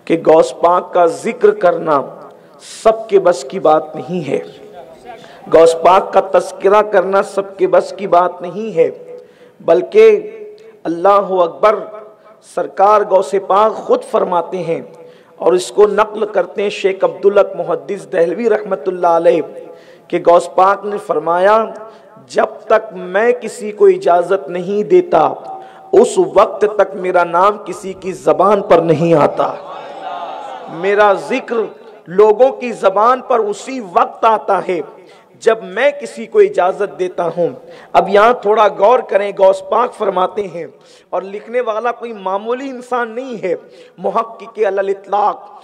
कि गौस पाक का जिक्र करना सबके बस की बात नहीं है, गौस पाक का तस्करा करना सबके बस की बात नहीं है, बल्कि अल्लाहु अकबर सरकार गौसे पाक खुद फरमाते हैं और इसको नक्ल करते हैं शेख अब्दुल हक मुहद्दिस दहलवी रहमतुल्लाह अलैह कि गौस पाक ने फरमाया, जब तक मैं किसी को इजाज़त नहीं देता उस वक्त तक मेरा नाम किसी की ज़बान पर नहीं आता। मेरा जिक्र लोगों की ज़बान पर उसी वक्त आता है जब मैं किसी को इजाज़त देता हूँ। अब यहाँ थोड़ा गौर करें, गौस पाक फरमाते हैं, और लिखने वाला कोई मामूली इंसान नहीं है, मुहक्किक अलल इतलाक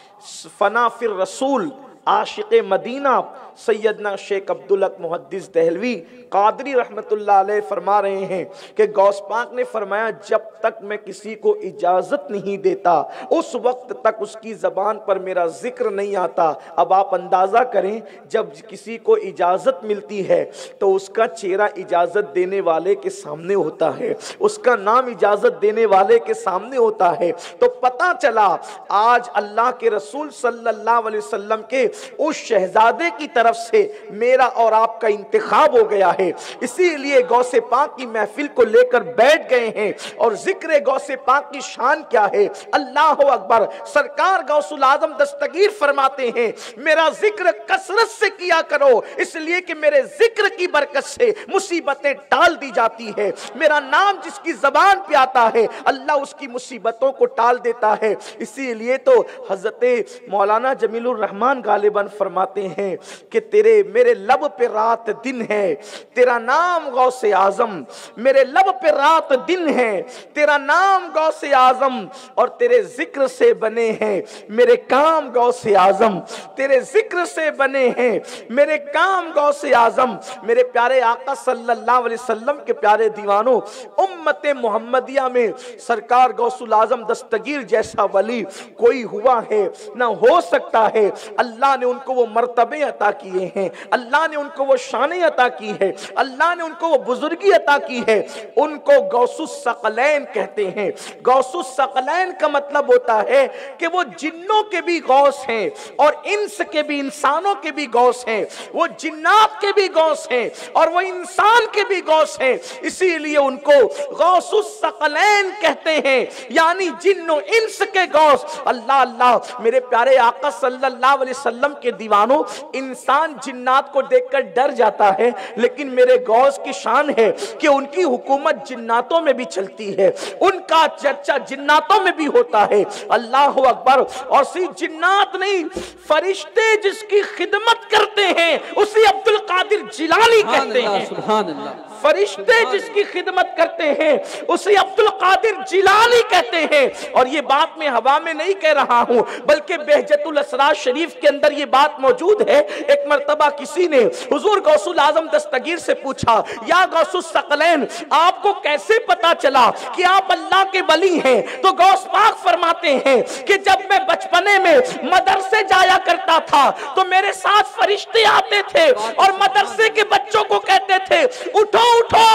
फना फिर रसूल आशिक़ मदीना सैयदना शेख अब्दुल हक मुहद्दिस दहलवी कादरी रहमतुल्लाह अलैह फरमा रहे हैं कि गौस पाक ने फरमाया, जब तक मैं किसी को इजाज़त नहीं देता उस वक्त तक उसकी ज़बान पर मेरा जिक्र नहीं आता। अब आप अंदाज़ा करें, जब किसी को इजाज़त मिलती है तो उसका चेहरा इजाज़त देने वाले के सामने होता है, उसका नाम इजाज़त देने वाले के सामने होता है। तो पता चला आज अल्लाह के रसूल सल्लल्लाहु अलैहि वसल्लम के उस शहजादे की तरफ से मेरा और आपका इंतखाब हो गया है। इसीलिए गौसे पाक की महफिल को लेकर बैठ गए हैं। और जिक्र गौसे पाक की शान क्या है, अल्लाह अकबर। सरकार गौसुल आजम दस्तगीर फरमाते हैं, मेरा जिक्र कसरत से किया करो, इसलिए कि मेरे जिक्र की बरकत से मुसीबतें टाल दी जाती है। मेरा नाम जिसकी जबान पे आता है अल्लाह उसकी मुसीबतों को टाल देता है। इसीलिए तो हजरत मौलाना जमीलुर रहमान गालिबन फरमाते हैं कि तेरे मेरे लब पे रात दिन है, तेरा नाम गौसे आजम, मेरे लब पे रात दिन है, तेरा नाम गौसे आजम, और तेरे जिक्र से बने हैं मेरे काम गौसे आजम, तेरे जिक्र से बने हैं मेरे काम गौसे आजम। मेरे प्यारे आका सल्लल्लाहु अलैहि वसल्लम के प्यारे दीवानों, उम्मत मोहम्मदिया में सरकार गौसुल आजम दस्तगीर जैसा वली कोई हुआ है ना हो सकता है। अल्लाह ने उनको वो मर्तबे अता किए हैं, अल्लाह ने उनको वो शाने अता की है, अल्लाह ने उनको वो बुजुर्गी अता की है। उनको गौसुस सकलैन कहते हैं। गौसुस सकलैन का मतलब होता है कि वो जिन्नों के भी गौस हैं और इंस के भी, इंसानों के भी गौस हैं, वो जिन्नात के भी गौस हैं और वो इंसान के भी गौस हैं। इसीलिए उनको गौसुस सकलैन कहते हैं, यानी जिन्नों इंस के गौस। अल्लाह अल्लाह, मेरे प्यारे आका सल्लल्लाहु अलैहि वसल्लम के दीवानों, इंसान जिन्नात को देखकर डर जाता है, लेकिन मेरे गौस की शान है कि उनकी हुकूमत जिन्नातों में भी चलती है, उनका चर्चा जिन्नातों में भी होता है। अल्लाह अकबर। और सिर्फ जिन्नात नहीं, फरिश्ते जिसकी खिदमत करते हैं उसे अब्दुल कादिर जिलानी कहते हैं। सुभान अल्लाह। फरिश्ते जिसकी खिदमत करते हैं उसे अब्दुल कादिर जिलानी कहते हैं। और ये बात मैं हवा में नहीं कह रहा हूं, बल्कि बहजतुल असरार शरीफ के अंदर ये बात मौजूद है। एक मर्तबा किसी ने हुजूर गौसुल आजम दस्तगीर से पूछा, या गौसुस सकलैन, आपको कैसे पता चला कि आप अल्लाह के वली हैं? तो गौस पाक फरमाते हैं कि जब मैं बचपने में मदरसे जाया करता था तो मेरे साथ फरिश्ते आते थे और मदरसे के बच्चों को कहते थे, उठो उठो,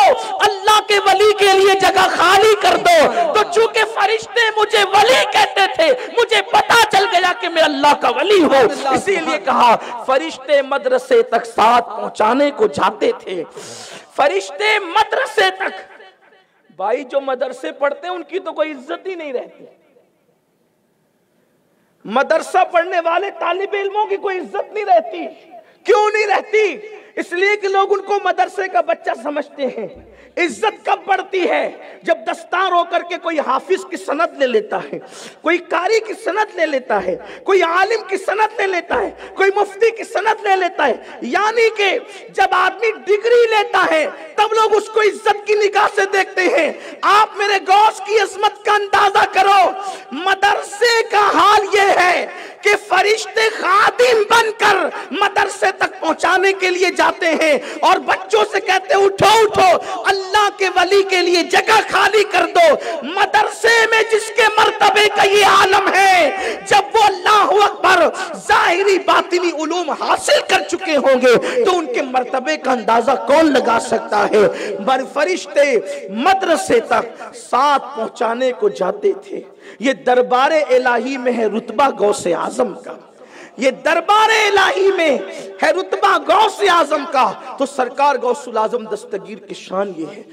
अल्लाह के वली के लिए जगह खाली कर दो। तो चूंकि फरिश्ते मुझे वली कहते थे, मुझे पता चल गया कि मैं अल्लाह का वली हूँ। इसीलिए कहा फरिश्ते मदरसे तक साथ पहुंचाने को जाते थे। फरिश्ते मदरसे तक। भाई जो मदरसे पढ़ते हैं उनकी तो कोई इज्जत ही नहीं रहती। मदरसा पढ़ने वाले तालिब इल्मों की कोई इज्जत नहीं रहती। क्यों नहीं रहती? इसलिए कि लोग उनको मदरसे का बच्चा समझते हैं। इज्जत कब बढ़ती है? जब दस्तार होकर के कोई हाफिज की सनद ले लेता है, कोई कारी की सनद ले लेता है, कोई आलिम की सनद ले लेता है, कोई मुफ्ती की सनद ले लेता है। यानी कि जब आदमी डिग्री लेता है तब लोग उसको इज्जत की निगाह से देखते हैं। आप मेरे गौस की अजमत का अंदाजा करो। मदरसे का हाल यह है कि फरिश्ते खादिम बनकर मदरसे तक पहुंचाने के लिए जाते हैं और बच्चों से कहते हैं, उठो उठो, अल्लाह के वली के लिए जगह खाली कर दो। मदरसे में जिसके मर्तबे का ये आलम है, जब वो अल्लाहु अकबर ज़ाहिरी बातिनी उलूम हासिल कर चुके होंगे तो उनके मर्तबे का अंदाजा कौन लगा सकता है। फरिश्ते मदरसे तक साथ पहुंचाने को जाते थे। ये दरबारे इलाही में है रुतबा गौसे आजम का, ये दरबारे इलाही में है रुतबा गौसे आजम का। तो सरकार गौसुल आजम दस्तगीर की शान ये है।